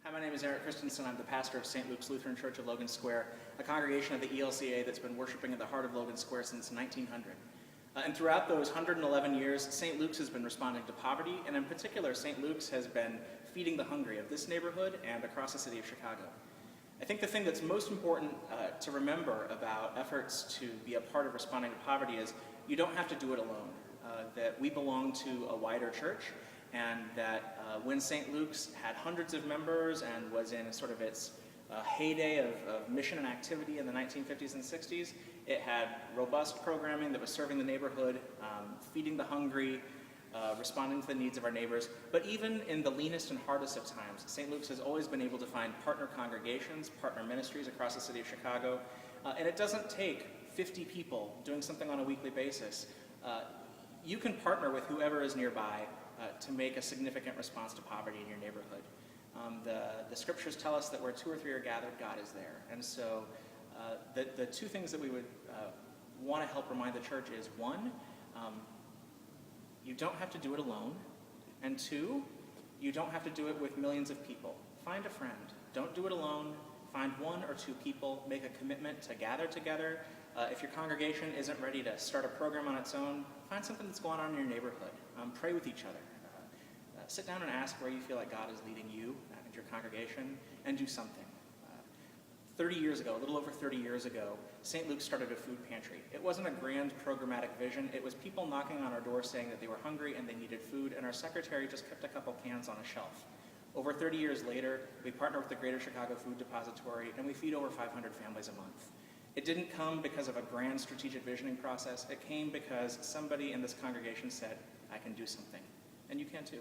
Hi, my name is Erik. I'm the pastor of St. Luke's Lutheran Church of Logan Square, a congregation of the ELCA that's been worshiping in the heart of Logan Square since 1900. And throughout those 111 years, St. Luke's has been responding to poverty, and in particular, St. Luke's has been feeding the hungry of this neighborhood and across the city of Chicago. I think the thing that's most important to remember about efforts to be a part of responding to poverty is you don't have to do it alone, that we belong to a wider church, and that when St. Luke's had hundreds of members and was in sort of its heyday of mission and activity in the 1950s and 60s, it had robust programming that was serving the neighborhood, feeding the hungry, responding to the needs of our neighbors. But even in the leanest and hardest of times, St. Luke's has always been able to find partner congregations, partner ministries across the city of Chicago. And it doesn't take 50 people doing something on a weekly basis. You can partner with whoever is nearby to make a significant response to poverty in your neighborhood. The scriptures tell us that where two or three are gathered, God is there. And so the two things that we would want to help remind the church is, one, you don't have to do it alone. And two, you don't have to do it with millions of people. Find a friend. Don't do it alone. Find one or two people. Make a commitment to gather together. If your congregation isn't ready to start a program on its own, find something that's going on in your neighborhood. Pray with each other. Sit down and ask where you feel like God is leading you and your congregation, and do something. 30 years ago, a little over 30 years ago, St. Luke started a food pantry. It wasn't a grand programmatic vision. It was people knocking on our door saying that they were hungry and they needed food, and our secretary just kept a couple cans on a shelf. Over 30 years later, we partner with the Greater Chicago Food Depository, and we feed over 500 families a month. It didn't come because of a grand strategic visioning process. It came because somebody in this congregation said, I can do something. And you can too.